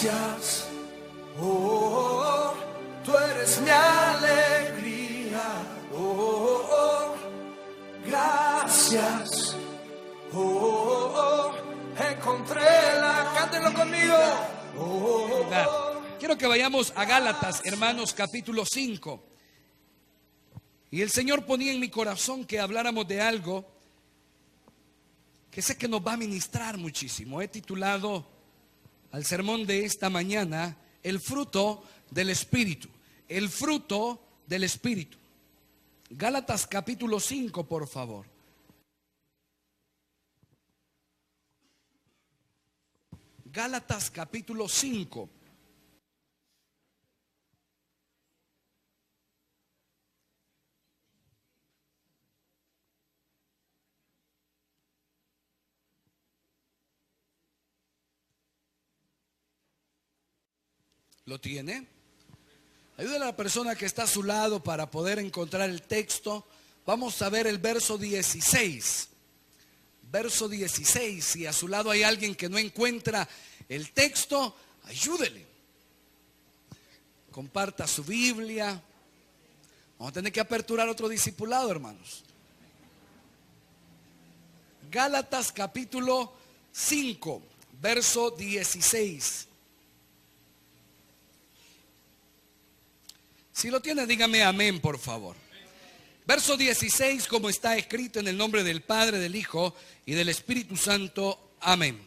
Gracias, oh, tú eres mi alegría, oh, gracias, oh, encontré la, cántenlo conmigo, Quiero que vayamos a Gálatas, hermanos, capítulo 5. Y el Señor ponía en mi corazón que habláramos de algo que sé que nos va a ministrar muchísimo. He titulado al sermón de esta mañana, el fruto del Espíritu. El fruto del Espíritu. Gálatas capítulo 5, por favor. Gálatas capítulo 5. ¿Lo tiene? Ayúdale a la persona que está a su lado para poder encontrar el texto. Vamos a ver el verso 16. Verso 16. Si a su lado hay alguien que no encuentra el texto, ayúdele. Comparta su Biblia. Vamos a tener que aperturar otro discipulado, hermanos. Gálatas capítulo 5, verso 16. Si lo tiene, dígame amén, por favor. Verso 16, como está escrito en el nombre del Padre, del Hijo y del Espíritu Santo. Amén.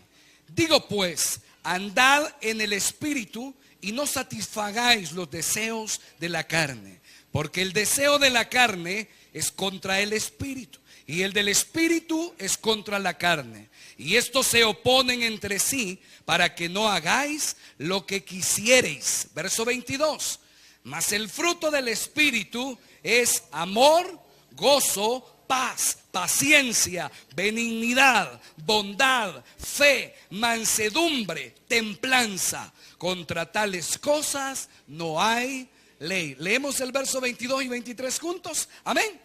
Digo pues, andad en el Espíritu y no satisfagáis los deseos de la carne. Porque el deseo de la carne es contra el Espíritu, y el del Espíritu es contra la carne. Y estos se oponen entre sí para que no hagáis lo que quisiereis. Verso 22. Mas el fruto del Espíritu es amor, gozo, paz, paciencia, benignidad, bondad, fe, mansedumbre, templanza. Contra tales cosas no hay ley. Leemos el verso 22 y 23 juntos. Amén.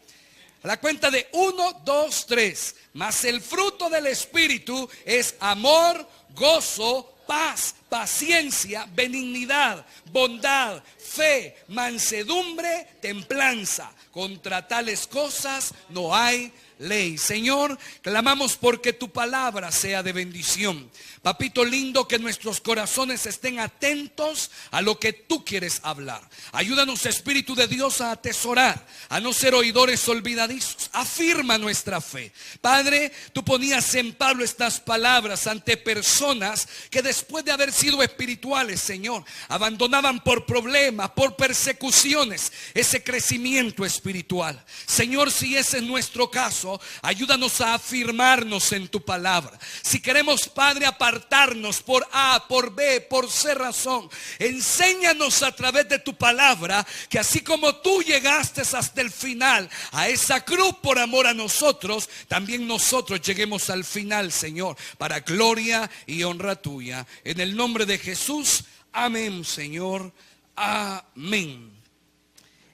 A la cuenta de 1, 2, 3. Mas el fruto del Espíritu es amor, gozo, paz, paciencia, benignidad, bondad, fe, mansedumbre, templanza. Contra tales cosas no hay ley. Señor, clamamos porque tu palabra sea de bendición. Papito lindo, que nuestros corazones estén atentos a lo que tú quieres hablar. Ayúdanos, Espíritu de Dios, a atesorar, a no ser oidores olvidadizos. Afirma nuestra fe. Padre, tú ponías en Pablo estas palabras ante personas que después de haber sido espirituales, Señor, abandonaban por problemas, por persecuciones, ese crecimiento espiritual. Señor, si ese es nuestro caso, ayúdanos a afirmarnos en tu palabra. Si queremos, Padre, apartarnos por A, por B, por C razón, enséñanos a través de tu palabra que así como tú llegaste hasta el final a esa cruz por amor a nosotros, también nosotros lleguemos al final, Señor, para gloria y honra tuya. En el nombre de Jesús, amén, Señor, amén.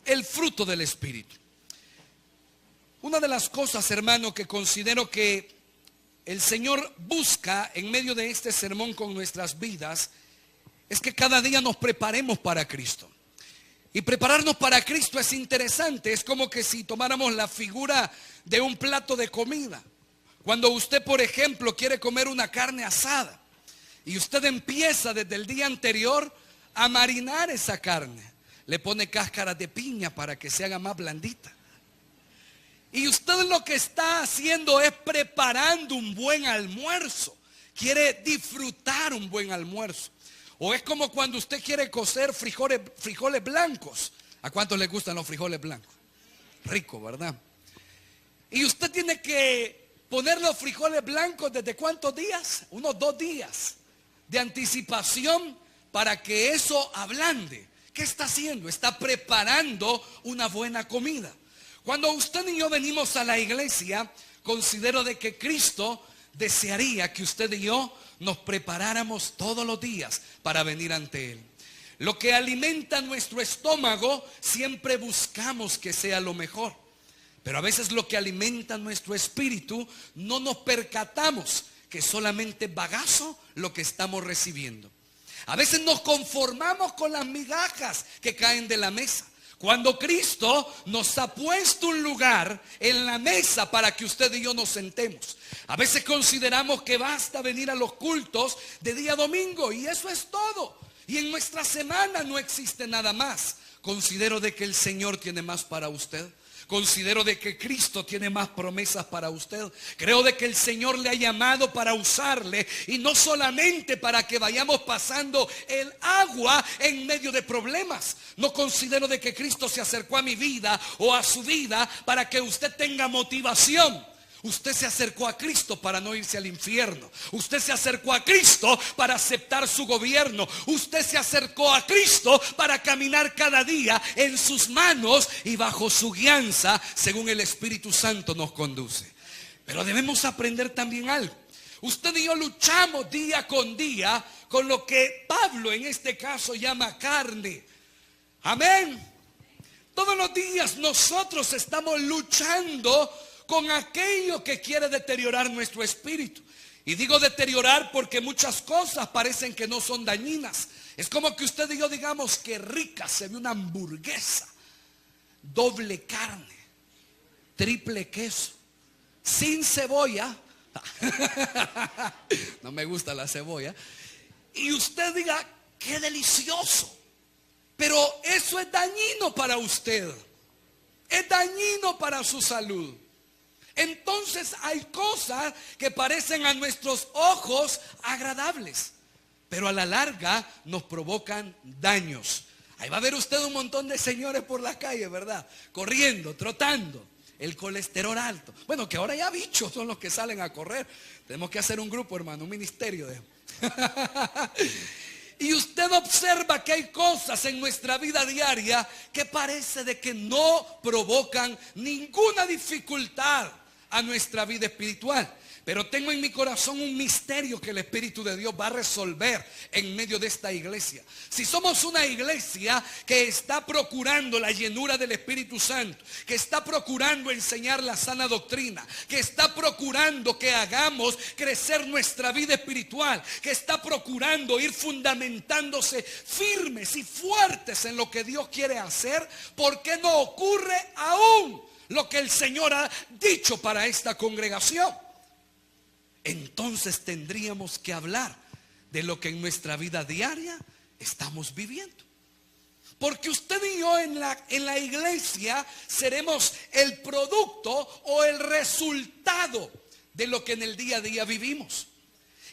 El fruto del Espíritu. Una de las cosas, hermano, que considero que el Señor busca en medio de este sermón con nuestras vidas es que cada día nos preparemos para Cristo. Y prepararnos para Cristo es interesante. Es como que si tomáramos la figura de un plato de comida. Cuando usted, por ejemplo, quiere comer una carne asada y usted empieza desde el día anterior a marinar esa carne, le pone cáscaras de piña para que se haga más blandita. Y usted lo que está haciendo es preparando un buen almuerzo. Quiere disfrutar un buen almuerzo. O es como cuando usted quiere cocer frijoles blancos. ¿A cuántos les gustan los frijoles blancos? Rico, ¿verdad? Y usted tiene que poner los frijoles blancos ¿desde cuántos días? Unos 2 días de anticipación para que eso ablande. ¿Qué está haciendo? Está preparando una buena comida. Cuando usted y yo venimos a la iglesia, considero de que Cristo desearía que usted y yo nos preparáramos todos los días para venir ante Él. Lo que alimenta nuestro estómago, siempre buscamos que sea lo mejor. Pero a veces lo que alimenta nuestro espíritu, no nos percatamos que solamente es bagazo lo que estamos recibiendo. A veces nos conformamos con las migajas que caen de la mesa, cuando Cristo nos ha puesto un lugar en la mesa para que usted y yo nos sentemos. A veces consideramos que basta venir a los cultos de día domingo y eso es todo. Y en nuestra semana no existe nada más. Considero de que el Señor tiene más para usted. Considero de que Cristo tiene más promesas para usted. Creo de que el Señor le ha llamado para usarle y no solamente para que vayamos pasando el agua en medio de problemas. No considero de que Cristo se acercó a mi vida o a su vida para que usted tenga motivación. Usted se acercó a Cristo para no irse al infierno. Usted se acercó a Cristo para aceptar su gobierno. Usted se acercó a Cristo para caminar cada día en sus manos y bajo su guianza, según el Espíritu Santo nos conduce. Pero debemos aprender también algo. Usted y yo luchamos día con día con lo que Pablo en este caso llama carne. Amén. Todos los días nosotros estamos luchando con aquello que quiere deteriorar nuestro espíritu. Y digo deteriorar porque muchas cosas parecen que no son dañinas. Es como que usted y yo digamos que rica se ve una hamburguesa, doble carne, triple queso, sin cebolla. No me gusta la cebolla. Y usted diga, qué delicioso. Pero eso es dañino para usted. Es dañino para su salud. Entonces hay cosas que parecen a nuestros ojos agradables, pero a la larga nos provocan daños. Ahí va a ver usted un montón de señores por la calle, ¿verdad? Corriendo, trotando, el colesterol alto. Bueno, que ahora ya bichos son los que salen a correr. Tenemos que hacer un grupo, hermano, un ministerio de... Y usted observa que hay cosas en nuestra vida diaria que parece de que no provocan ninguna dificultad a nuestra vida espiritual. Pero tengo en mi corazón un misterio que el Espíritu de Dios va a resolver en medio de esta iglesia. Si somos una iglesia que está procurando la llenura del Espíritu Santo, que está procurando enseñar la sana doctrina, que está procurando que hagamos crecer nuestra vida espiritual, que está procurando ir fundamentándose firmes y fuertes en lo que Dios quiere hacer, ¿por qué no ocurre aún lo que el Señor ha dicho para esta congregación? Entonces tendríamos que hablar de lo que en nuestra vida diaria estamos viviendo. Porque usted y yo en la iglesia seremos el producto o el resultado de lo que en el día a día vivimos.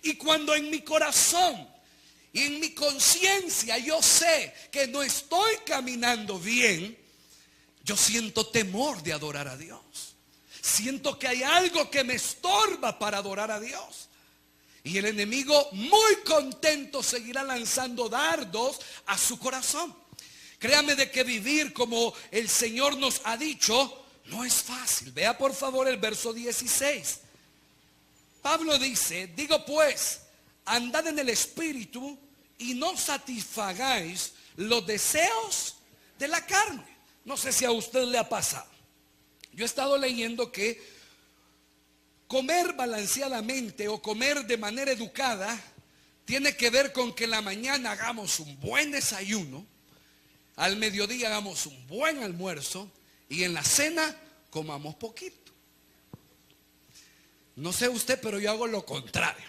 Y cuando en mi corazón y en mi conciencia yo sé que no estoy caminando bien, yo siento temor de adorar a Dios. Siento que hay algo que me estorba para adorar a Dios. Y el enemigo muy contento seguirá lanzando dardos a su corazón. Créame de que vivir como el Señor nos ha dicho no es fácil. Vea por favor el verso 16. Pablo dice, digo pues, andad en el Espíritu y no satisfagáis los deseos de la carne. No sé si a usted le ha pasado. Yo he estado leyendo que comer balanceadamente o comer de manera educada tiene que ver con que en la mañana hagamos un buen desayuno, al mediodía hagamos un buen almuerzo y en la cena comamos poquito. No sé usted, pero yo hago lo contrario.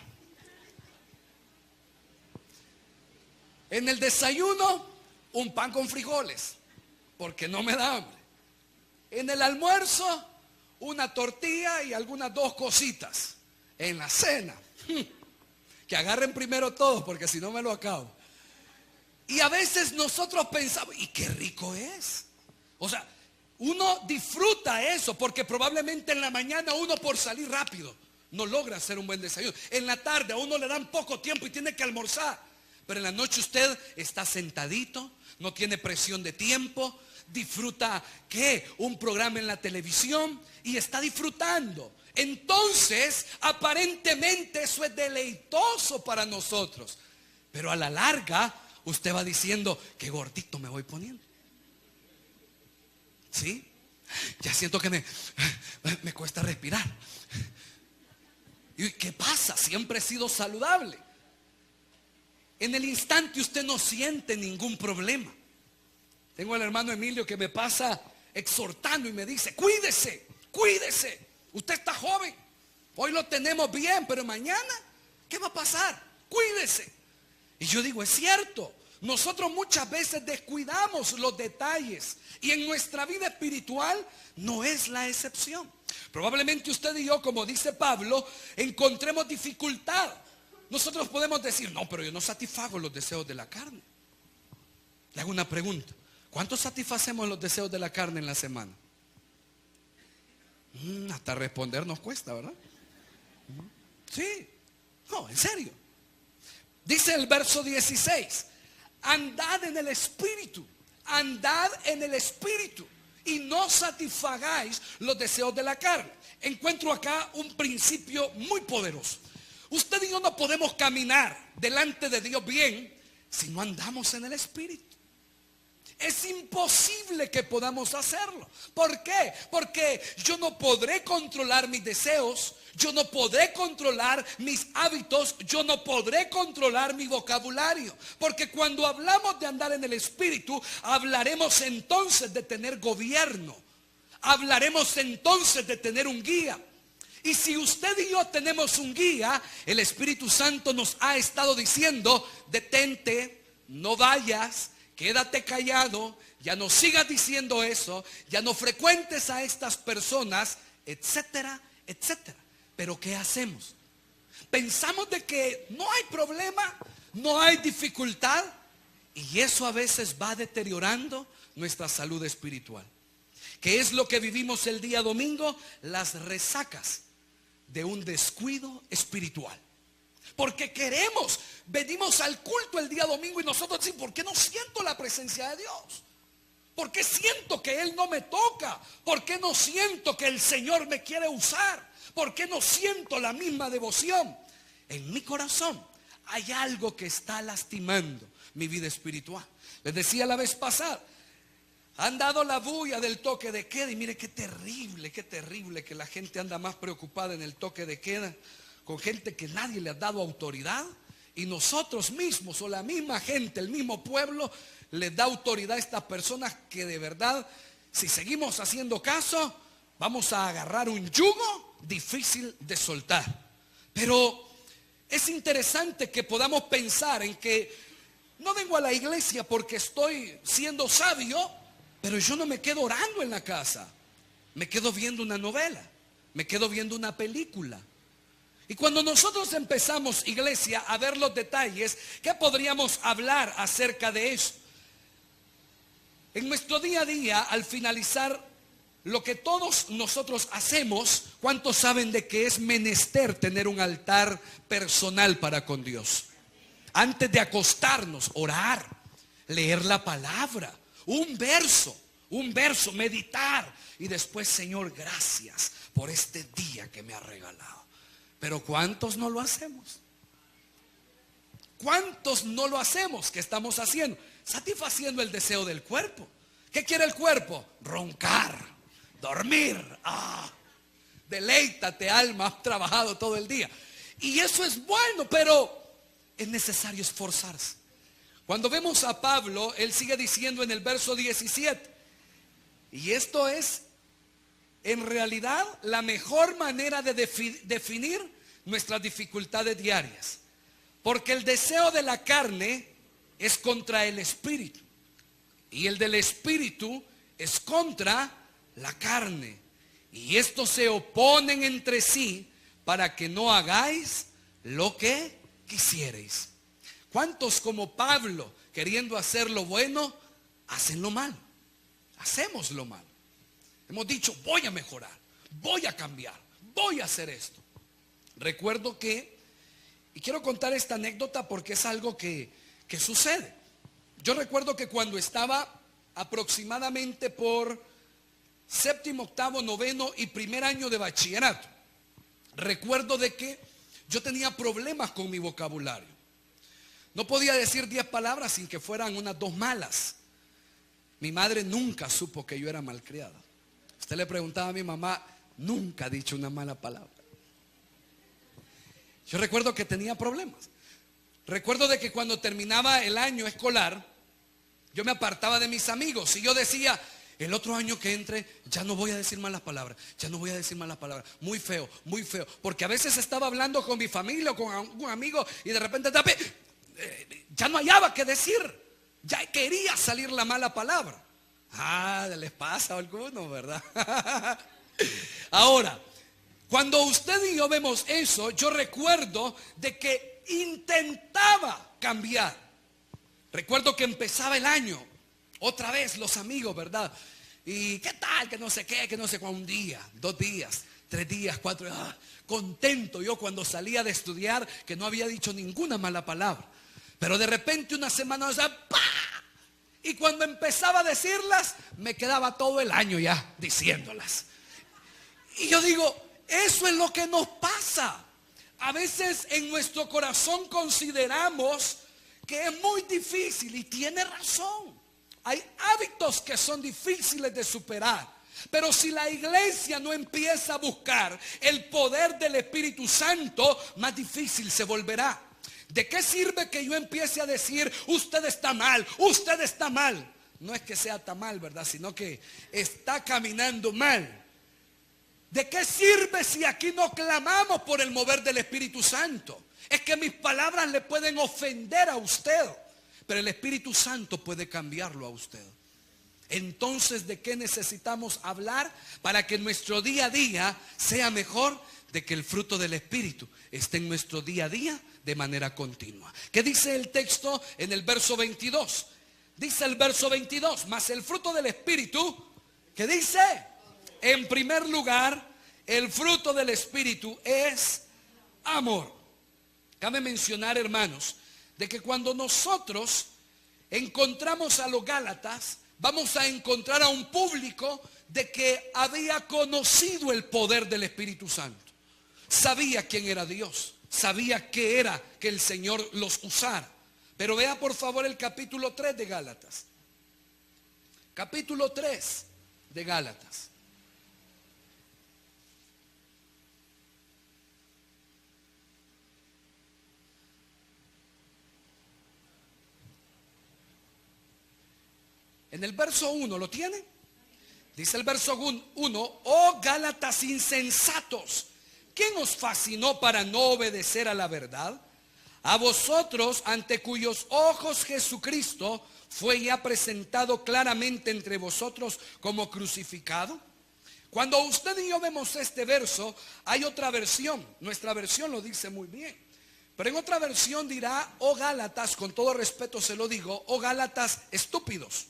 En el desayuno, un pan con frijoles, porque no me da hambre. En el almuerzo, una tortilla y algunas dos cositas. En la cena, que agarren primero todo, porque si no me lo acabo. Y a veces nosotros pensamos, ¿y qué rico es? O sea, uno disfruta eso, porque probablemente en la mañana uno por salir rápido no logra hacer un buen desayuno. En la tarde a uno le dan poco tiempo y tiene que almorzar. Pero en la noche usted está sentadito, no tiene presión de tiempo. Disfruta, ¿qué? Un programa en la televisión y está disfrutando. Entonces, aparentemente eso es deleitoso para nosotros. Pero a la larga, usted va diciendo, qué gordito me voy poniendo. ¿Sí? Ya siento que me cuesta respirar. ¿Y qué pasa? Siempre he sido saludable. en el instante usted no siente ningún problema. Tengo al hermano Emilio que me pasa exhortando y me dice: cuídese, cuídese, usted está joven, hoy lo tenemos bien, pero mañana, ¿qué va a pasar? Cuídese. Y yo digo, es cierto, nosotros muchas veces descuidamos los detalles, y en nuestra vida espiritual no es la excepción. Probablemente usted y yo, como dice Pablo, encontremos dificultad. Nosotros podemos decir: no, pero yo no satisfago los deseos de la carne. Le hago una pregunta: ¿cuántos satisfacemos los deseos de la carne en la semana? Hasta responder nos cuesta, ¿verdad? Sí, no, en serio. Dice el verso 16: andad en el Espíritu, andad en el Espíritu, y no satisfagáis los deseos de la carne. Encuentro acá un principio muy poderoso. Usted y yo no podemos caminar delante de Dios bien si no andamos en el Espíritu. Es imposible que podamos hacerlo. ¿Por qué? Porque yo no podré controlar mis deseos, yo no podré controlar mis hábitos, yo no podré controlar mi vocabulario. Porque cuando hablamos de andar en el Espíritu, hablaremos entonces de tener gobierno, hablaremos entonces de tener un guía. Y si usted y yo tenemos un guía, el Espíritu Santo nos ha estado diciendo: detente, no vayas, quédate callado, ya no sigas diciendo eso, ya no frecuentes a estas personas, etcétera, etcétera. Pero ¿qué hacemos? Pensamos de que no hay problema, no hay dificultad, y eso a veces va deteriorando nuestra salud espiritual. ¿Qué es lo que vivimos el día domingo? Las resacas de un descuido espiritual. Porque venimos al culto el día domingo y nosotros decimos: ¿por qué no siento la presencia de Dios? ¿Por qué siento que Él no me toca? ¿Por qué no siento que el Señor me quiere usar? ¿Por qué no siento la misma devoción? En mi corazón hay algo que está lastimando mi vida espiritual. Les decía la vez pasada, han dado la bulla del toque de queda, y mire qué terrible que la gente anda más preocupada en el toque de queda, con gente que nadie le ha dado autoridad, y nosotros mismos, o la misma gente, el mismo pueblo, les da autoridad a estas personas que de verdad, si seguimos haciendo caso, vamos a agarrar un yugo difícil de soltar. Pero es interesante que podamos pensar en que no vengo a la iglesia porque estoy siendo sabio, pero yo no me quedo orando en la casa, me quedo viendo una novela, me quedo viendo una película. Y cuando nosotros empezamos, iglesia, a ver los detalles, ¿qué podríamos hablar acerca de eso? En nuestro día a día, al finalizar lo que todos nosotros hacemos, ¿cuántos saben de que es menester tener un altar personal para con Dios? Antes de acostarnos, orar, leer la palabra, un verso, meditar, y después: Señor, gracias por este día que me ha regalado. Pero ¿cuántos no lo hacemos? ¿Cuántos no lo hacemos? ¿Qué estamos haciendo? Satisfaciendo el deseo del cuerpo. ¿Qué quiere el cuerpo? Roncar, dormir. Deleítate, alma, has trabajado todo el día. Y eso es bueno, pero es necesario esforzarse. Cuando vemos a Pablo, él sigue diciendo en el verso 17, y esto es en realidad la mejor manera de definir nuestras dificultades diarias. Porque el deseo de la carne es contra el espíritu, y el del espíritu es contra la carne, y estos se oponen entre sí para que no hagáis lo que quisierais. ¿Cuántos, como Pablo, queriendo hacer lo bueno, hacen lo malo? Hacemos lo malo. Hemos dicho: voy a mejorar, voy a cambiar, voy a hacer esto. Recuerdo que, y quiero contar esta anécdota porque es algo que sucede. Yo recuerdo que cuando estaba aproximadamente por séptimo, octavo, noveno y primer año de bachillerato, recuerdo de que yo tenía problemas con mi vocabulario. No podía decir 10 palabras sin que fueran unas 2 malas. Mi madre nunca supo que yo era malcriado. Usted le preguntaba a mi mamá, nunca ha dicho una mala palabra. Yo recuerdo que tenía problemas. Recuerdo de que cuando terminaba el año escolar, yo me apartaba de mis amigos y yo decía, el otro año que entre, ya no voy a decir malas palabras, ya no voy a decir malas palabras. Muy feo, muy feo. Porque a veces estaba hablando con mi familia o con algún amigo y de repente ya no hallaba qué decir. Ya quería salir la mala palabra. Les pasa a algunos, ¿verdad? Ahora, cuando usted y yo vemos eso, yo recuerdo de que intentaba cambiar. Recuerdo que empezaba el año, otra vez los amigos, ¿verdad? Y qué tal, que no sé qué, que no sé cuál, un día, 2 días, 3 días, 4 días. Contento yo cuando salía de estudiar que no había dicho ninguna mala palabra. Pero de repente una semana, ¡pah! Y cuando empezaba a decirlas, me quedaba todo el año ya diciéndolas. Y yo digo, eso es lo que nos pasa. A veces en nuestro corazón consideramos que es muy difícil, y tiene razón. Hay hábitos que son difíciles de superar. Pero si la iglesia no empieza a buscar el poder del Espíritu Santo, más difícil se volverá. ¿De qué sirve que yo empiece a decir, usted está mal, usted está mal? No es que sea tan mal, ¿verdad? Sino que está caminando mal. ¿De qué sirve si aquí no clamamos por el mover del Espíritu Santo? Es que mis palabras le pueden ofender a usted, pero el Espíritu Santo puede cambiarlo a usted. Entonces, ¿de qué necesitamos hablar para que nuestro día a día sea mejor? De que el fruto del Espíritu esté en nuestro día a día de manera continua. ¿Qué dice el texto en el verso 22? Dice el verso 22, mas el fruto del Espíritu, ¿qué dice? En primer lugar, el fruto del Espíritu es amor. Cabe mencionar, hermanos, de que cuando nosotros encontramos a los Gálatas, vamos a encontrar a un público de que había conocido el poder del Espíritu Santo. Sabía quién era Dios, sabía qué era que el Señor los usara. Pero vea por favor el capítulo 3 de Gálatas. Capítulo 3 de Gálatas. En el verso 1, ¿lo tiene? Dice el verso 1, oh Gálatas insensatos, ¿quién os fascinó para no obedecer a la verdad? A vosotros, ante cuyos ojos Jesucristo fue ya presentado claramente entre vosotros como crucificado. Cuando usted y yo vemos este verso, hay otra versión. Nuestra versión lo dice muy bien. Pero en otra versión dirá, oh Gálatas, con todo respeto se lo digo, oh Gálatas estúpidos.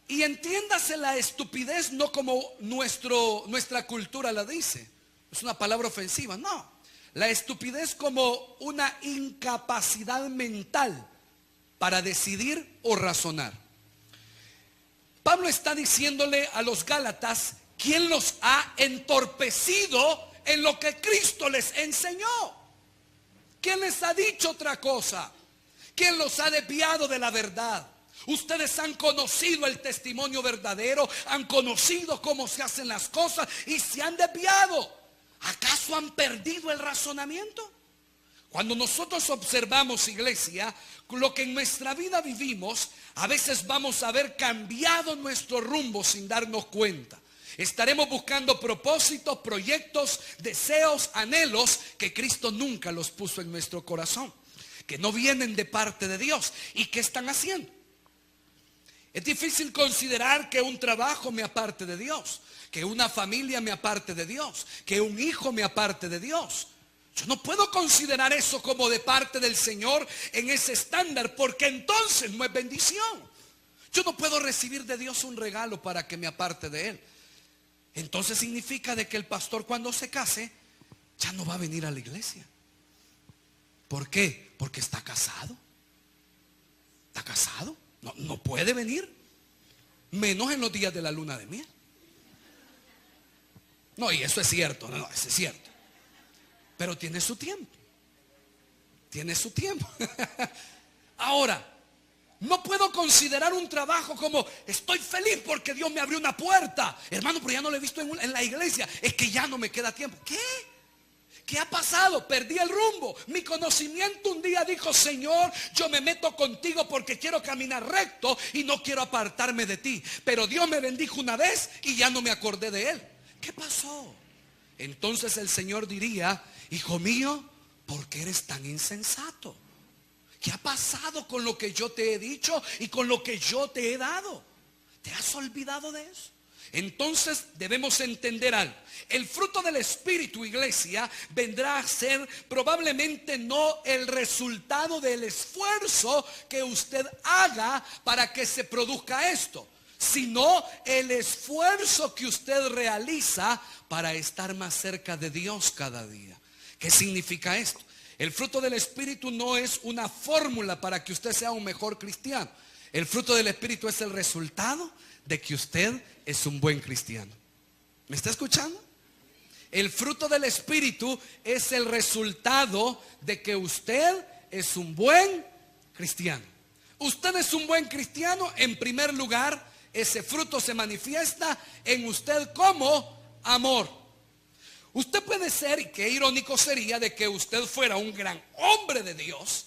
Y entiéndase la estupidez no como nuestra cultura la dice. Es una palabra ofensiva, no. La estupidez como una incapacidad mental para decidir o razonar. Pablo está diciéndole a los Gálatas, ¿quién los ha entorpecido en lo que Cristo les enseñó? ¿Quién les ha dicho otra cosa? ¿Quién los ha desviado de la verdad? Ustedes han conocido el testimonio verdadero, han conocido cómo se hacen las cosas y se han desviado. ¿Acaso han perdido el razonamiento? Cuando nosotros observamos, iglesia, lo que en nuestra vida vivimos, a veces vamos a haber cambiado nuestro rumbo sin darnos cuenta. Estaremos buscando propósitos, proyectos, deseos, anhelos que Cristo nunca los puso en nuestro corazón, que no vienen de parte de Dios. ¿Y qué están haciendo? Es difícil considerar que un trabajo me aparte de Dios, que una familia me aparte de Dios, que un hijo me aparte de Dios. Yo no puedo considerar eso como de parte del Señor en ese estándar, porque entonces no es bendición. Yo no puedo recibir de Dios un regalo para que me aparte de Él. Entonces significa de que el pastor cuando se case ya no va a venir a la iglesia. ¿Por qué? Porque está casado. ¿Está casado? No puede venir, menos en los días de la luna de miel. No, y eso es cierto, no, eso es cierto. Pero tiene su tiempo. Tiene su tiempo. Ahora, no puedo considerar un trabajo como estoy feliz porque Dios me abrió una puerta. Hermano, pero ya no lo he visto en la iglesia. Es que ya no me queda tiempo. ¿Qué? ¿Qué ha pasado? Perdí el rumbo. Mi conocimiento un día dijo: Señor, yo me meto contigo porque quiero caminar recto y no quiero apartarme de ti. Pero Dios me bendijo una vez y ya no me acordé de Él. ¿Qué pasó? Entonces el Señor diría: hijo mío, ¿por qué eres tan insensato? ¿Qué ha pasado con lo que yo te he dicho y con lo que yo te he dado? ¿Te has olvidado de eso? Entonces debemos entender algo. El fruto del Espíritu, iglesia, vendrá a ser probablemente no el resultado del esfuerzo que usted haga para que se produzca esto, sino el esfuerzo que usted realiza para estar más cerca de Dios cada día. ¿Qué significa esto? El fruto del Espíritu no es una fórmula para que usted sea un mejor cristiano. El fruto del Espíritu es el resultado de que usted es un buen cristiano. ¿Me está escuchando? El fruto del Espíritu es el resultado de que usted es un buen cristiano. Usted es un buen cristiano. En primer lugar, ese fruto se manifiesta en usted como amor. Usted puede ser, y qué irónico sería de que usted fuera un gran hombre de Dios,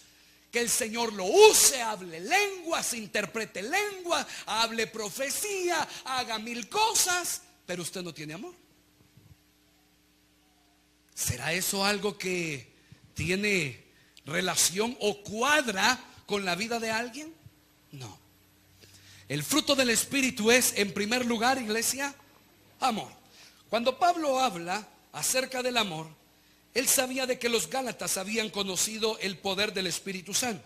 que el Señor lo use, hable lenguas, interprete lenguas, hable profecía, haga mil cosas, pero usted no tiene amor. ¿Será eso algo que tiene relación o cuadra con la vida de alguien? No. El fruto del Espíritu es, en primer lugar, iglesia, amor. Cuando Pablo habla acerca del amor, él sabía de que los Gálatas habían conocido el poder del Espíritu Santo.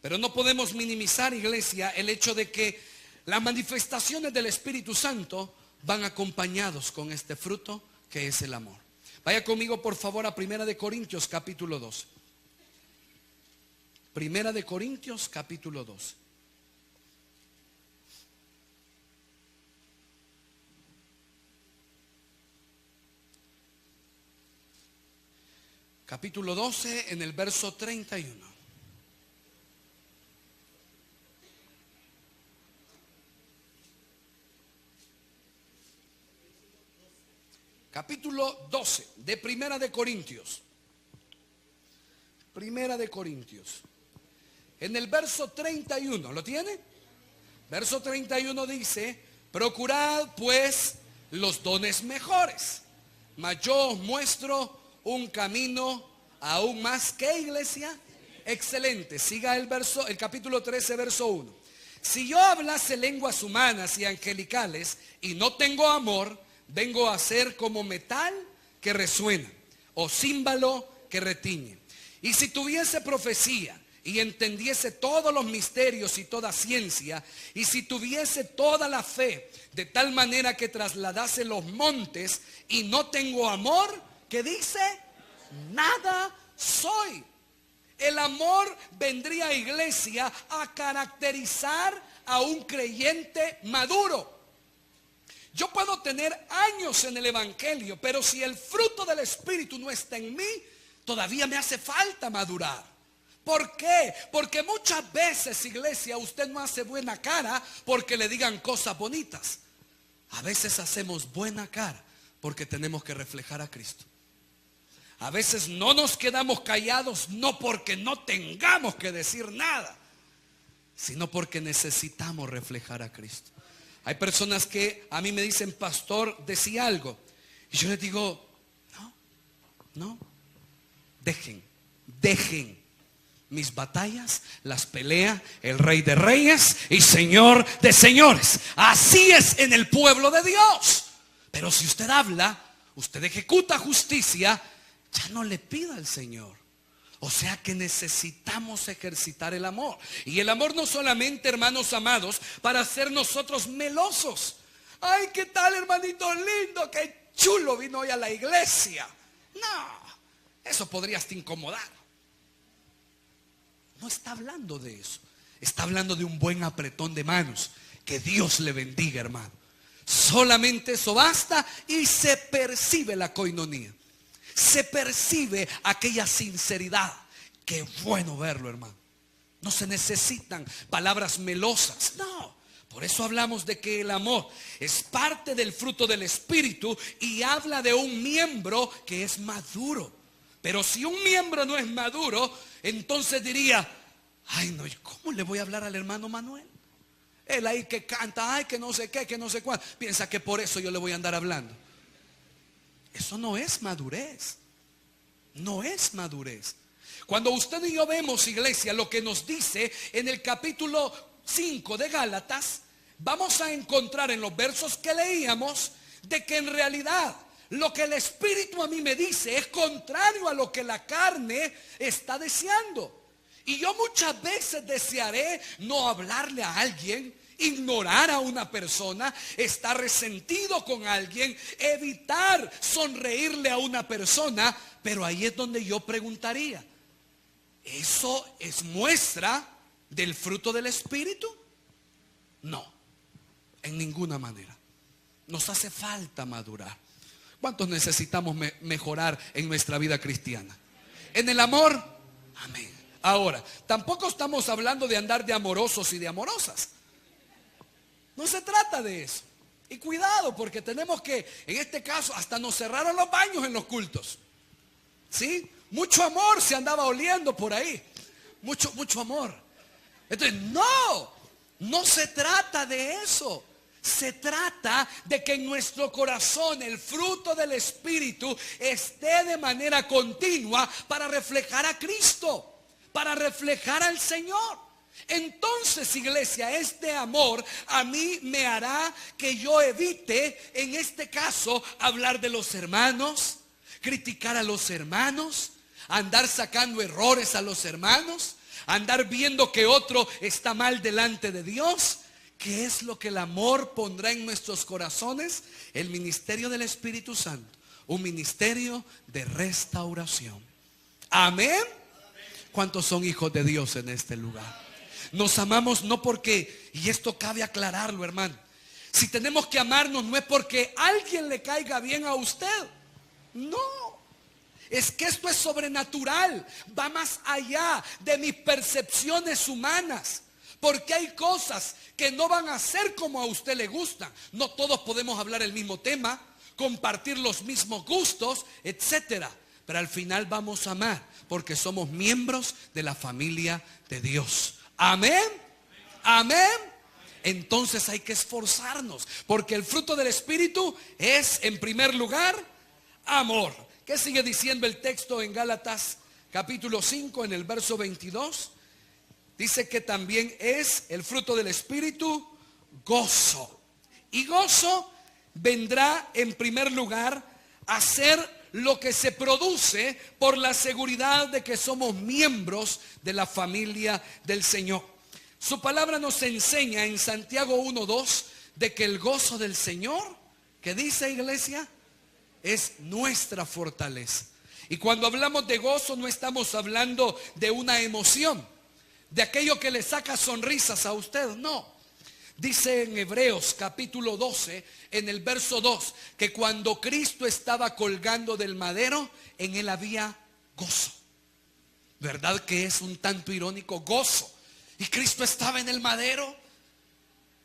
Pero no podemos minimizar, iglesia, el hecho de que las manifestaciones del Espíritu Santo van acompañados con este fruto que es el amor. Vaya conmigo por favor a 1 Corintios capítulo 12. 1 Corintios capítulo 12. Capítulo 12 en el verso 31. Capítulo 12 de Primera de Corintios. Primera de Corintios. En el verso 31, ¿lo tiene? Verso 31 dice: procurad pues los dones mejores, mas yo os muestro un camino aún más que, iglesia, excelente. Siga el verso, el capítulo 13, verso 1. Si yo hablase lenguas humanas y angelicales y no tengo amor, vengo a ser como metal que resuena o címbalo que retiñe. Y si tuviese profecía y entendiese todos los misterios y toda ciencia, y si tuviese toda la fe de tal manera que trasladase los montes y no tengo amor, ¿qué dice? Nada soy. El amor vendría, iglesia, a caracterizar a un creyente maduro. Yo puedo tener años en el evangelio, pero si el fruto del Espíritu no está en mí, todavía me hace falta madurar. ¿Por qué? Porque muchas veces, iglesia, usted no hace buena cara porque le digan cosas bonitas. A veces hacemos buena cara porque tenemos que reflejar a Cristo. A veces no nos quedamos callados, no porque no tengamos que decir nada, sino porque necesitamos reflejar a Cristo. Hay personas que a mí me dicen: pastor, decía algo. Y yo les digo: no, dejen mis batallas, las pelea el Rey de Reyes y Señor de Señores. Así es en el pueblo de Dios. Pero si usted habla, usted ejecuta justicia, ya no le pida al Señor. O sea que necesitamos ejercitar el amor. Y el amor no solamente, hermanos amados, para ser nosotros melosos. Ay, ¿qué tal, hermanito lindo? Qué chulo vino hoy a la iglesia. No, eso podría hasta incomodar. No está hablando de eso. Está hablando de un buen apretón de manos. Que Dios le bendiga, hermano. Solamente eso basta y se percibe la coinonía. Se percibe aquella sinceridad. Qué bueno verlo, hermano. No se necesitan palabras melosas. No. Por eso hablamos de que el amor es parte del fruto del Espíritu y habla de un miembro que es maduro. Pero si un miembro no es maduro, entonces diría, ay no, ¿cómo le voy a hablar al hermano Manuel? Él ahí que canta, ay que no sé qué, que no sé cuál. Piensa que por eso yo le voy a andar hablando. Eso no es madurez. No es madurez. Cuando usted y yo vemos, iglesia, lo que nos dice en el capítulo 5 de Gálatas, vamos a encontrar en los versos que leíamos de que en realidad lo que el Espíritu a mí me dice es contrario a lo que la carne está deseando. Y yo muchas veces desearé no hablarle a alguien, ignorar a una persona, estar resentido con alguien, evitar sonreírle a una persona. Pero ahí es donde yo preguntaría, ¿eso es muestra del fruto del Espíritu? No, en ninguna manera. Nos hace falta madurar. ¿Cuántos necesitamos mejorar en nuestra vida cristiana? En el amor, amén. Ahora, tampoco estamos hablando de andar de amorosos y de amorosas. No se trata de eso. Y cuidado, porque tenemos que, en este caso, hasta nos cerraron los baños en los cultos. ¿Sí? Mucho amor se andaba oliendo por ahí. Mucho amor. Entonces, no se trata de eso. Se trata de que en nuestro corazón el fruto del Espíritu esté de manera continua para reflejar a Cristo, para reflejar al Señor. Entonces, iglesia, este amor a mí me hará que yo evite, en este caso, hablar de los hermanos, criticar a los hermanos, andar sacando errores a los hermanos, andar viendo que otro está mal delante de Dios. ¿Qué es lo que el amor pondrá en nuestros corazones? El ministerio del Espíritu Santo, un ministerio de restauración. Amén. ¿Cuántos son hijos de Dios en este lugar? Nos amamos no porque, y esto cabe aclararlo, hermano, si tenemos que amarnos no es porque alguien le caiga bien a usted. No, es que esto es sobrenatural, va más allá de mis percepciones humanas. Porque hay cosas que no van a ser como a usted le gustan. No todos podemos hablar el mismo tema, compartir los mismos gustos, etcétera. Pero al final vamos a amar porque somos miembros de la familia de Dios. Amén. Amén. Entonces hay que esforzarnos, porque el fruto del Espíritu es, en primer lugar, amor. ¿Qué sigue diciendo el texto en Gálatas capítulo 5 en el verso 22? Dice que también es el fruto del Espíritu, gozo. Y gozo vendrá en primer lugar a ser lo que se produce por la seguridad de que somos miembros de la familia del Señor. Su palabra nos enseña en Santiago 1:2 de que el gozo del Señor, que dice, iglesia, es nuestra fortaleza. Y cuando hablamos de gozo no estamos hablando de una emoción, de aquello que le saca sonrisas a usted, no. Dice en Hebreos capítulo 12, en el verso 2, que cuando Cristo estaba colgando del madero, en él había gozo. ¿Verdad que es un tanto irónico? Gozo. Y Cristo estaba en el madero.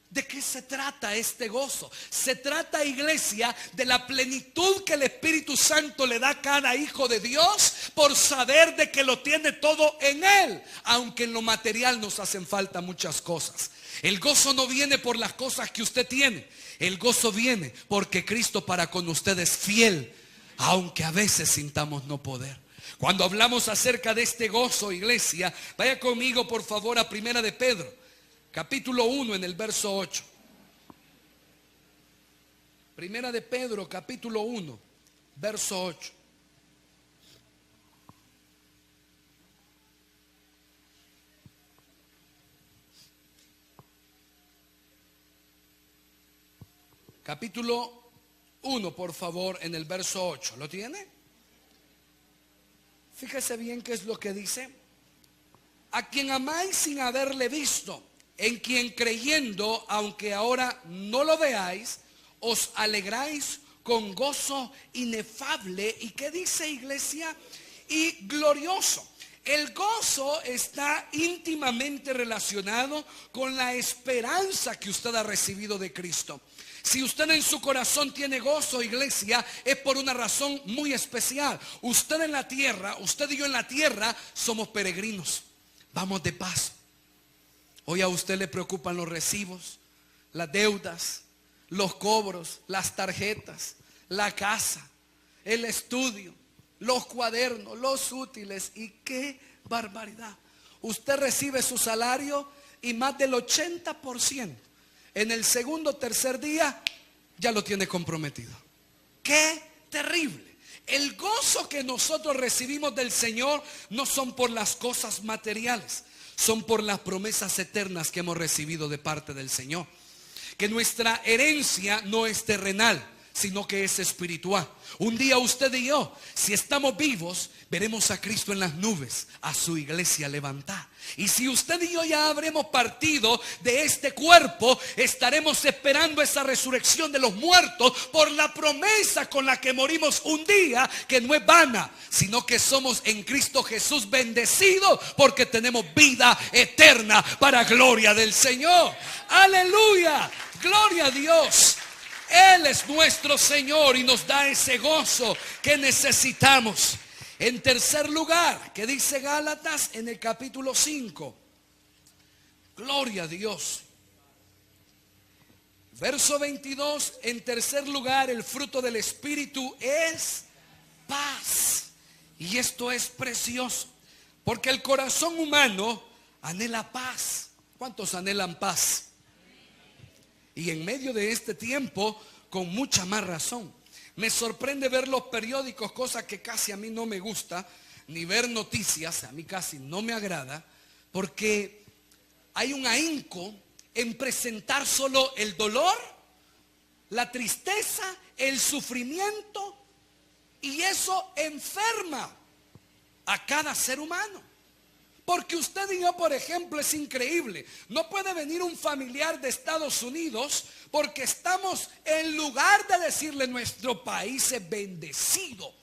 ¿De qué se trata este gozo? Se trata, iglesia, de la plenitud que el Espíritu Santo le da a cada hijo de Dios por saber de que lo tiene todo en Él, aunque en lo material nos hacen falta muchas cosas. El gozo no viene por las cosas que usted tiene. El gozo viene porque Cristo para con usted es fiel, aunque a veces sintamos no poder. Cuando hablamos acerca de este gozo, iglesia, vaya conmigo por favor a Primera de Pedro capítulo 1 en el verso 8. Primera de Pedro capítulo 1 verso 8. Capítulo 1, por favor, en el verso 8. ¿Lo tiene? Fíjese bien qué es lo que dice. A quien amáis sin haberle visto, en quien creyendo, aunque ahora no lo veáis, os alegráis con gozo inefable. ¿Y qué dice, iglesia? Y glorioso. El gozo está íntimamente relacionado con la esperanza que usted ha recibido de Cristo. Si usted en su corazón tiene gozo, iglesia, es por una razón muy especial. Usted en la tierra, usted y yo en la tierra somos peregrinos. Vamos de paso. Hoy a usted le preocupan los recibos, las deudas, los cobros, las tarjetas, la casa, el estudio, los cuadernos, los útiles. Y qué barbaridad. Usted recibe su salario y más del 80% en el segundo o tercer día ya lo tiene comprometido. ¡Qué terrible! El gozo que nosotros recibimos del Señor no son por las cosas materiales, son por las promesas eternas que hemos recibido de parte del Señor. Que nuestra herencia no es terrenal, sino que es espiritual. Un día usted y yo, si estamos vivos, veremos a Cristo en las nubes, a su iglesia levantar. Y si usted y yo ya habremos partido de este cuerpo, estaremos esperando esa resurrección de los muertos por la promesa con la que morimos un día, que no es vana, sino que somos en Cristo Jesús bendecidos porque tenemos vida eterna para gloria del Señor. ¡Aleluya! ¡Gloria a Dios! Él es nuestro Señor y nos da ese gozo que necesitamos. En tercer lugar, ¿qué dice Gálatas en el capítulo 5? Gloria a Dios. Verso 22, en tercer lugar, el fruto del Espíritu es paz. Y esto es precioso, porque el corazón humano anhela paz. ¿Cuántos anhelan paz? Y en medio de este tiempo, con mucha más razón. Me sorprende ver los periódicos, cosa que casi a mí no me gusta, ni ver noticias, a mí casi no me agrada, porque hay un ahínco en presentar solo el dolor, la tristeza, el sufrimiento, y eso enferma a cada ser humano. Porque usted y yo, por ejemplo, es increíble. No puede venir un familiar de Estados Unidos porque estamos, en lugar de decirle nuestro país es bendecido,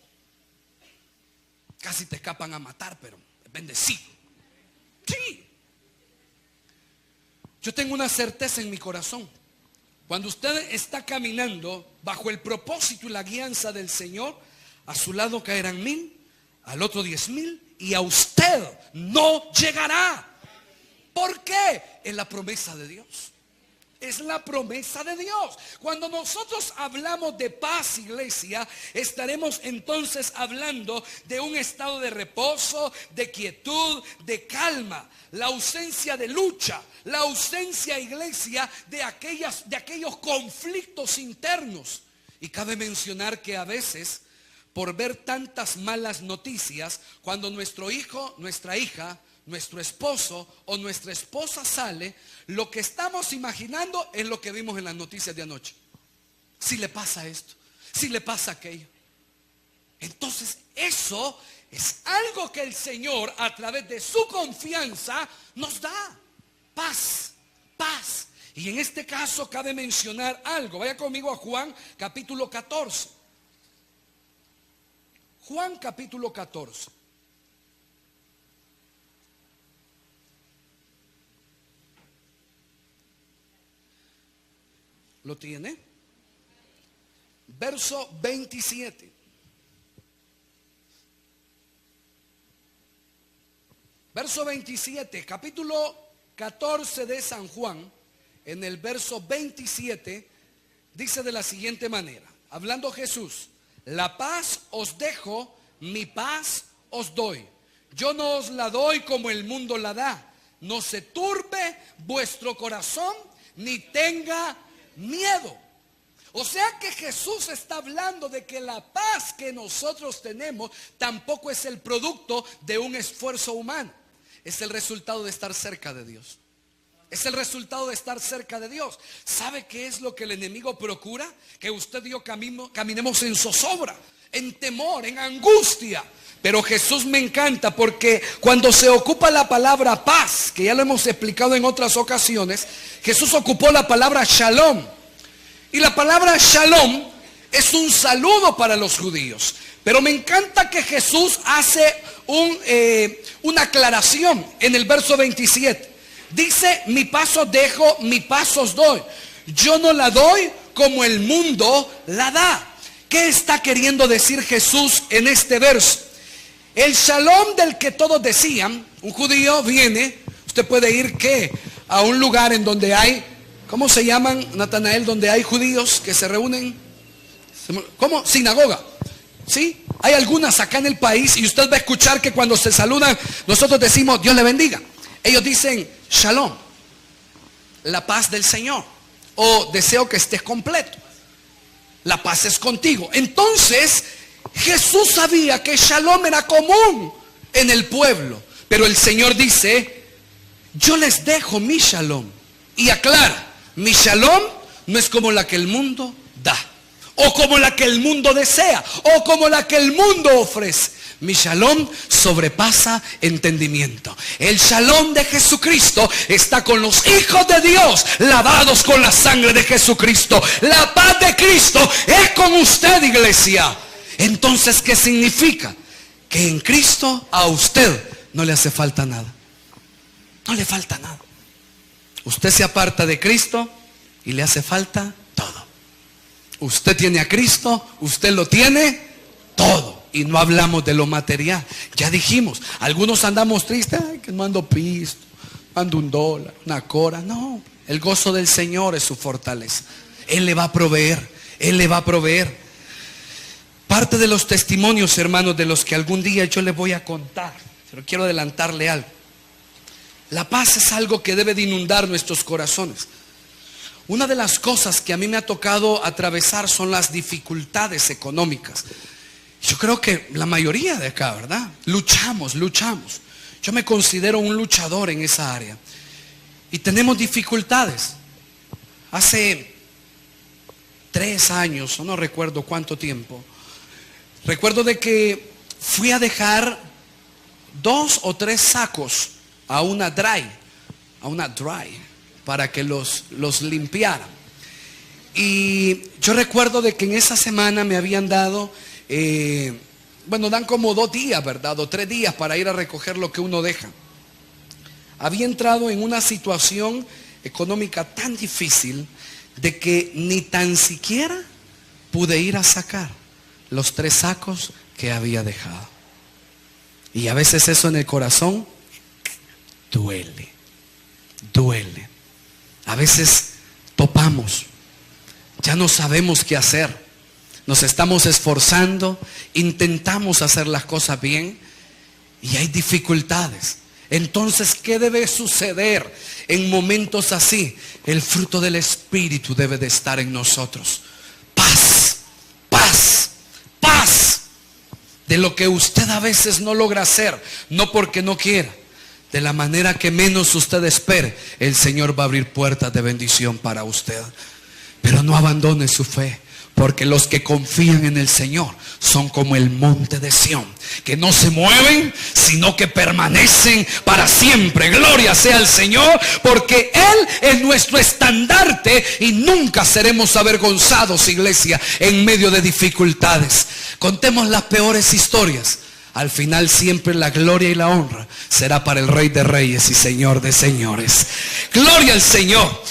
casi te escapan a matar, pero es bendecido. Sí. Yo tengo una certeza en mi corazón. Cuando usted está caminando bajo el propósito y la guianza del Señor, a su lado caerán 1000, al otro 10,000. Y a usted no llegará. ¿Por qué? Es la promesa de Dios. Es la promesa de Dios. Cuando nosotros hablamos de paz, iglesia, estaremos entonces hablando de un estado de reposo, de quietud, de calma. La ausencia de lucha, la ausencia, iglesia, de aquellos conflictos internos. Y cabe mencionar que a veces, por ver tantas malas noticias, cuando nuestro hijo, nuestra hija, nuestro esposo o nuestra esposa sale, lo que estamos imaginando es lo que vimos en las noticias de anoche. Si le pasa esto, si le pasa aquello. Entonces eso es algo que el Señor, a través de su confianza, nos da. Paz, paz. Y en este caso cabe mencionar algo. Vaya conmigo a Juan capítulo 14. Juan capítulo 14. ¿Lo tiene? Verso 27. Verso 27, capítulo 14 de San Juan, en el verso 27, dice de la siguiente manera, hablando Jesús: la paz os dejo, mi paz os doy. Yo no os la doy como el mundo la da. No se turbe vuestro corazón, ni tenga miedo. O sea que Jesús está hablando de que la paz que nosotros tenemos tampoco es el producto de un esfuerzo humano. Es el resultado de estar cerca de Dios. Es el resultado de estar cerca de Dios. ¿Sabe qué es lo que el enemigo procura? Que usted y yo caminemos en zozobra, en temor, en angustia. Pero Jesús me encanta porque cuando se ocupa la palabra paz, que ya lo hemos explicado en otras ocasiones, Jesús ocupó la palabra shalom. Y la palabra shalom es un saludo para los judíos. Pero me encanta que Jesús hace una aclaración en el verso 27. Dice, mi paz os dejo, mi paz os doy. Yo no la doy como el mundo la da. ¿Qué está queriendo decir Jesús en este verso? El shalom del que todos decían, un judío viene, usted puede ir a un lugar en donde hay, ¿cómo se llaman, Natanael, donde hay judíos que se reúnen? ¿Cómo? Sinagoga. ¿Sí? Hay algunas acá en el país y usted va a escuchar que cuando se saludan, nosotros decimos Dios le bendiga. Ellos dicen shalom, la paz del Señor, o deseo que estés completo. La paz es contigo. Entonces Jesús sabía que shalom era común en el pueblo, pero el Señor dice, yo les dejo mi shalom. Y aclara, mi shalom no es como la que el mundo da, o como la que el mundo desea, o como la que el mundo ofrece. Mi shalom sobrepasa entendimiento. El shalom de Jesucristo está con los hijos de Dios, lavados con la sangre de Jesucristo. La paz de Cristo es con usted, iglesia. Entonces, ¿qué significa? Que en Cristo a usted no le hace falta nada. No le falta nada. Usted se aparta de Cristo y le hace falta todo. Usted tiene a Cristo, usted lo tiene todo. Y no hablamos de lo material. Ya dijimos, algunos andamos tristes, ay, que no ando pisto, ando $1, una cora. No, el gozo del Señor es su fortaleza. Él le va a proveer, Él le va a proveer. Parte de los testimonios, hermanos, de los que algún día yo les voy a contar, pero quiero adelantarle algo. La paz es algo que debe de inundar nuestros corazones. Una de las cosas que a mí me ha tocado atravesar son las dificultades económicas. Yo creo que la mayoría de acá, ¿verdad? Luchamos. Yo me considero un luchador en esa área. Y tenemos dificultades. Hace 3 años, o no recuerdo cuánto tiempo, recuerdo de que fui a dejar 2 o 3 sacos a una dry, para que los limpiaran. Y yo recuerdo de que en esa semana me habían dado, dan como 2 días, ¿verdad? O 3 días para ir a recoger lo que uno deja. Había entrado en una situación económica tan difícil de que ni tan siquiera pude ir a sacar los 3 sacos que había dejado. Y a veces eso en el corazón duele. A veces topamos, ya no sabemos qué hacer. Nos estamos esforzando, intentamos hacer las cosas bien y hay dificultades. Entonces, ¿qué debe suceder en momentos así? El fruto del Espíritu debe de estar en nosotros. Paz. De lo que usted a veces no logra hacer, no porque no quiera, de la manera que menos usted espere, el Señor va a abrir puertas de bendición para usted. Pero no abandone su fe, porque los que confían en el Señor son como el monte de Sión, que no se mueven, sino que permanecen para siempre. Gloria sea al Señor, porque Él es nuestro estandarte y nunca seremos avergonzados, iglesia, en medio de dificultades. Contemos las peores historias. Al final siempre la gloria y la honra será para el Rey de Reyes y Señor de Señores. Gloria al Señor.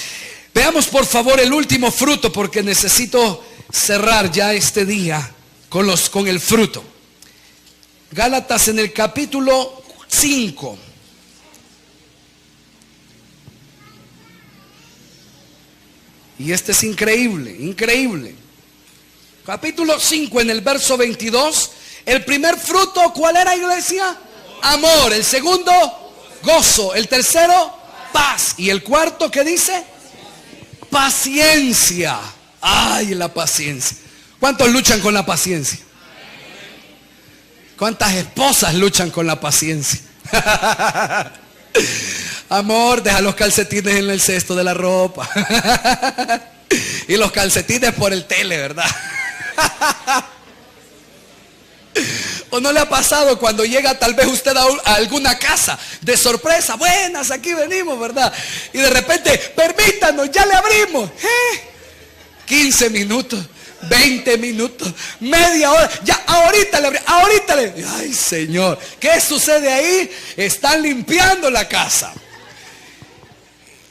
Veamos por favor el último fruto, porque necesito cerrar ya este día con el fruto. Gálatas en el capítulo 5. Y este es increíble. Capítulo 5 en el verso 22. El primer fruto, ¿cuál era, iglesia? Amor. El segundo, gozo. El tercero, paz. Y el cuarto, ¿qué dice? Paciencia. Ay, la paciencia. ¿Cuántos luchan con la paciencia? ¿Cuántas esposas luchan con la paciencia? Amor, deja los calcetines en el cesto de la ropa. Y los calcetines por el tele, ¿verdad? ¿O no le ha pasado cuando llega tal vez usted a alguna casa de sorpresa? Buenas, aquí venimos, ¿verdad? Y de repente, permítanos, ya le abrimos. 15 minutos. 20 minutos, media hora, ya ahorita le abrí, ahorita le... Ay, Señor, ¿qué sucede ahí? Están limpiando la casa.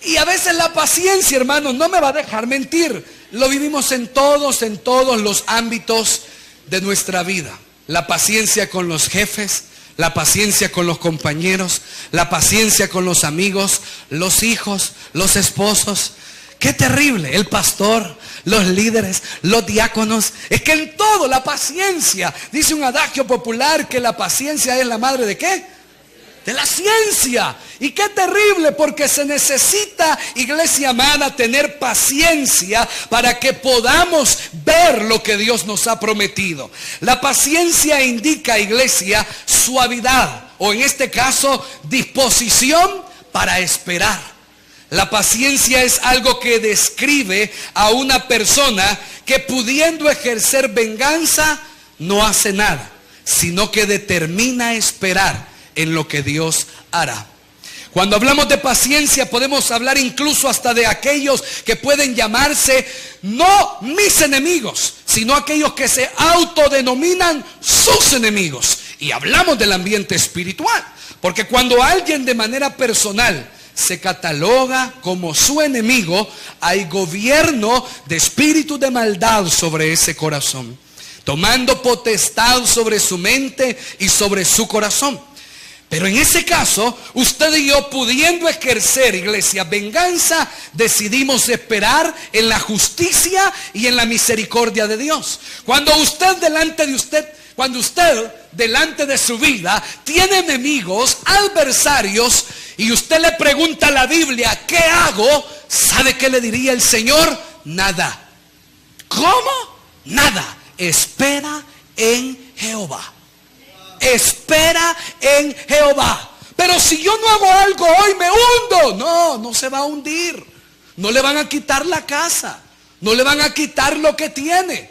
Y a veces la paciencia, hermanos, no me va a dejar mentir. Lo vivimos en todos los ámbitos de nuestra vida. La paciencia con los jefes, la paciencia con los compañeros, la paciencia con los amigos, los hijos, los esposos. Qué terrible, el pastor, los líderes, los diáconos. Es que en todo la paciencia. Dice un adagio popular que la paciencia es la madre ¿de qué? De la ciencia. Y qué terrible, porque se necesita, iglesia amada, tener paciencia para que podamos ver lo que Dios nos ha prometido. La paciencia indica, iglesia, suavidad, o en este caso, disposición para esperar. La paciencia es algo que describe a una persona que, pudiendo ejercer venganza, no hace nada, sino que determina esperar en lo que Dios hará. Cuando hablamos de paciencia, podemos hablar incluso hasta de aquellos que pueden llamarse no mis enemigos, sino aquellos que se autodenominan sus enemigos. Y hablamos del ambiente espiritual, porque cuando alguien de manera personal se cataloga como su enemigo, hay gobierno de espíritu de maldad sobre ese corazón, tomando potestad sobre su mente y sobre su corazón. Pero en ese caso, usted y yo, pudiendo ejercer, iglesia, venganza, decidimos esperar en la justicia y en la misericordia de Dios. Cuando usted delante de su vida tiene enemigos, adversarios, y usted le pregunta a la Biblia, ¿qué hago? ¿Sabe qué le diría el Señor? Nada. ¿Cómo? Nada. Espera en Jehová. Espera en Jehová. Pero si yo no hago algo hoy, me hundo. No, no se va a hundir. No le van a quitar la casa. No le van a quitar lo que tiene.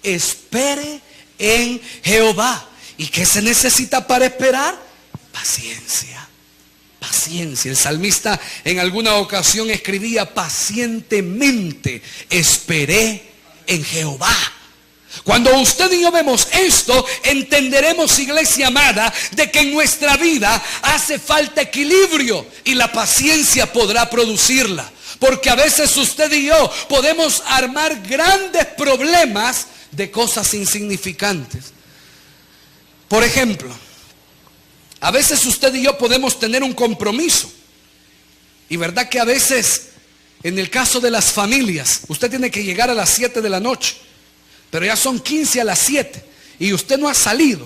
Espere en Jehová. ¿Y qué se necesita para esperar? Paciencia. Paciencia. El salmista en alguna ocasión escribía: pacientemente esperé en Jehová. Cuando usted y yo vemos esto, entenderemos, iglesia amada, de que en nuestra vida hace falta equilibrio, y la paciencia podrá producirla. Porque a veces usted y yo podemos armar grandes problemas de cosas insignificantes. Por ejemplo, a veces usted y yo podemos tener un compromiso. Y verdad que a veces, en el caso de las familias, usted tiene que llegar a las 7 de la noche. Pero ya son 15 a las 7 y usted no ha salido.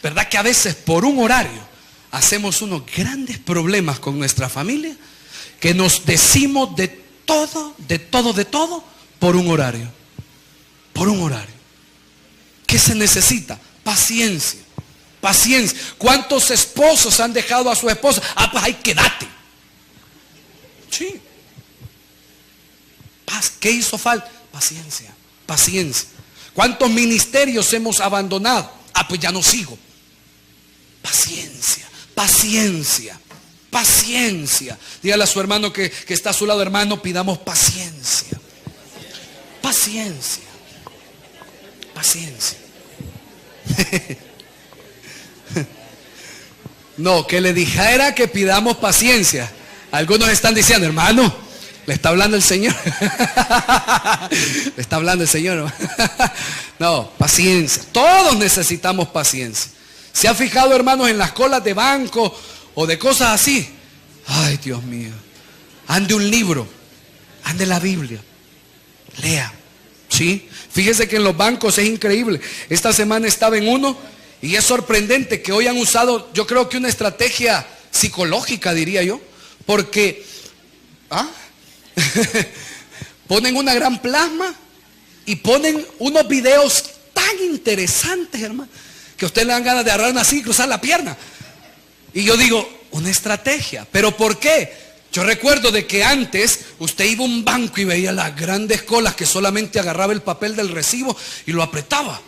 ¿Verdad que a veces por un horario hacemos unos grandes problemas con nuestra familia? Que nos decimos de todo por un horario. Por un horario. ¿Qué se necesita? Paciencia. Paciencia. ¿Cuántos esposos han dejado a su esposa? Ah, pues ahí quédate. Sí. ¿Qué hizo falta? Paciencia. Paciencia. ¿Cuántos ministerios hemos abandonado? Ah, pues ya no sigo. Paciencia, paciencia, paciencia. Dígale a su hermano que está a su lado: hermano, pidamos paciencia. Paciencia. Paciencia. No, que le dijera que pidamos paciencia. Algunos están diciendo: hermano, le está hablando el Señor. Le está hablando el Señor. No, paciencia. Todos necesitamos paciencia. ¿Se ha fijado, hermanos, en las colas de banco o de cosas así? Ay, Dios mío. Ande un libro. Ande la Biblia. Lea. ¿Sí? Fíjese que en los bancos es increíble. Esta semana estaba en uno y es sorprendente que hoy han usado, yo creo que una estrategia psicológica, diría yo. Porque... ponen una gran plasma y ponen unos videos tan interesantes, hermano, que a usted le dan ganas de agarrar así y cruzar la pierna. Y yo digo, una estrategia. ¿Pero por qué? Yo recuerdo de que antes usted iba a un banco y veía las grandes colas que solamente agarraba el papel del recibo y lo apretaba.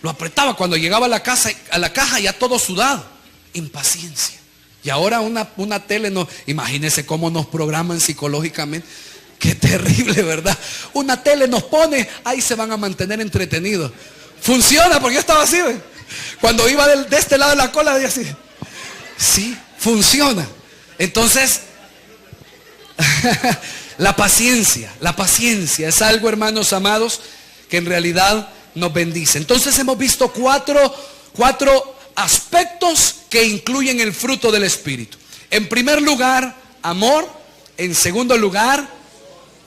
Lo apretaba cuando llegaba a la caja ya todo sudado. Impaciencia. Y ahora una tele, no, imagínense cómo nos programan psicológicamente. Qué terrible, ¿verdad? Una tele nos pone, ahí se van a mantener entretenidos. Funciona, porque yo estaba así, ¿ves? Cuando iba de este lado de la cola, decía así. Sí, funciona. Entonces, la paciencia es algo, hermanos amados, que en realidad nos bendice. Entonces hemos visto cuatro aspectos que incluyen el fruto del Espíritu. En primer lugar, amor. En segundo lugar,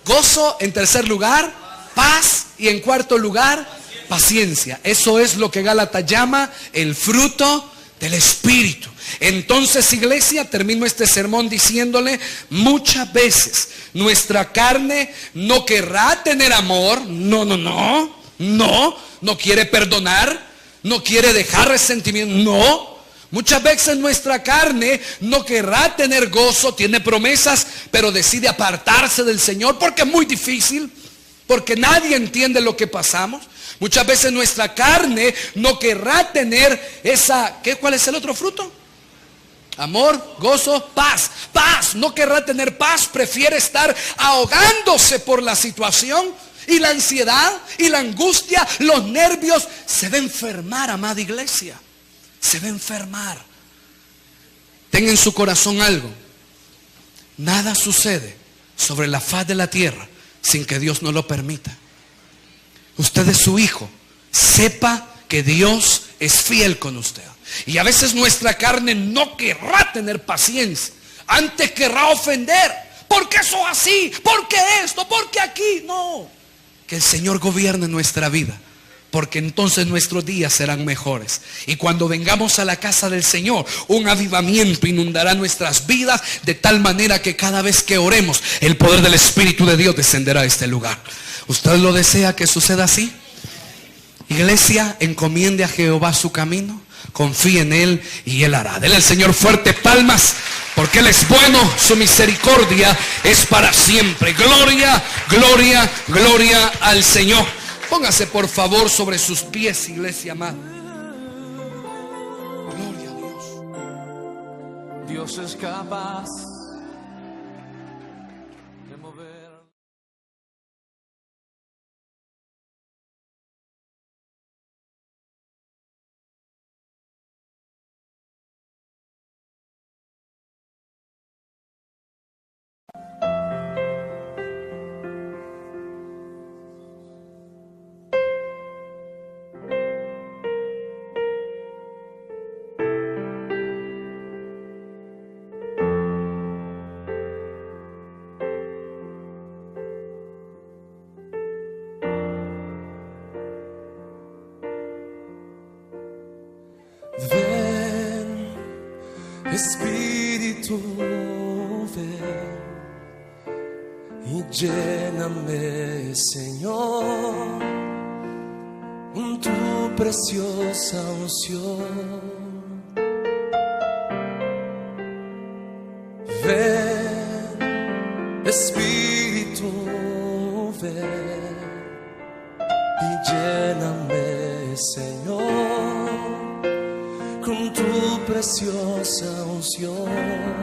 gozo. En tercer lugar, paz. Y en cuarto lugar, paciencia. Eso es lo que Gálatas llama el fruto del Espíritu. Entonces, iglesia, termino este sermón diciéndole: muchas veces nuestra carne no querrá tener amor. No quiere perdonar, no quiere dejar resentimiento. No. Muchas veces nuestra carne no querrá tener gozo, tiene promesas, pero decide apartarse del Señor porque es muy difícil, porque nadie entiende lo que pasamos. Muchas veces nuestra carne no querrá tener ¿cuál es el otro fruto? Amor, gozo, paz. Paz, no querrá tener paz, prefiere estar ahogándose por la situación. Y la ansiedad y la angustia, los nervios, se va a enfermar, amada iglesia. Se va a enfermar. Tenga en su corazón algo: nada sucede sobre la faz de la tierra sin que Dios no lo permita. Usted es su hijo. Sepa que Dios es fiel con usted. Y a veces nuestra carne no querrá tener paciencia. Antes querrá ofender. ¿Por qué eso así? ¿Por qué esto? ¿Por qué aquí? No. Que el Señor gobierne nuestra vida, porque entonces nuestros días serán mejores. Y cuando vengamos a la casa del Señor, un avivamiento inundará nuestras vidas, de tal manera que cada vez que oremos, el poder del Espíritu de Dios descenderá a este lugar. ¿Usted lo desea que suceda así? Iglesia, encomiende a Jehová su camino, confíe en Él y Él hará. Dele al Señor fuerte palmas, porque Él es bueno, su misericordia es para siempre. Gloria, gloria, gloria al Señor. Póngase por favor sobre sus pies, iglesia amada. Gloria a Dios. Dios es capaz de mover. Ven, Espíritu, ven y lléname, Señor, con tu preciosa unción. Ven, Espíritu, ven y lléname, Señor, con tu preciosa unción.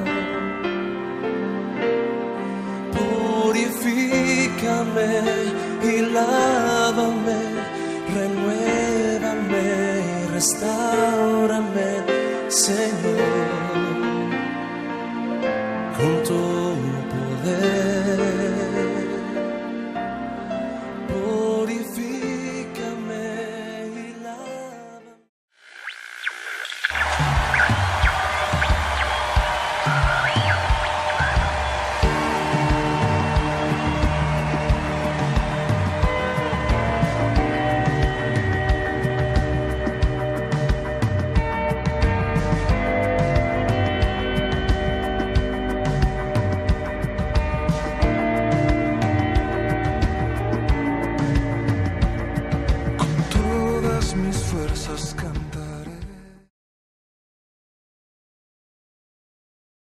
Purifícame y lávame, renuévame y restáurame, Señor, con tu poder.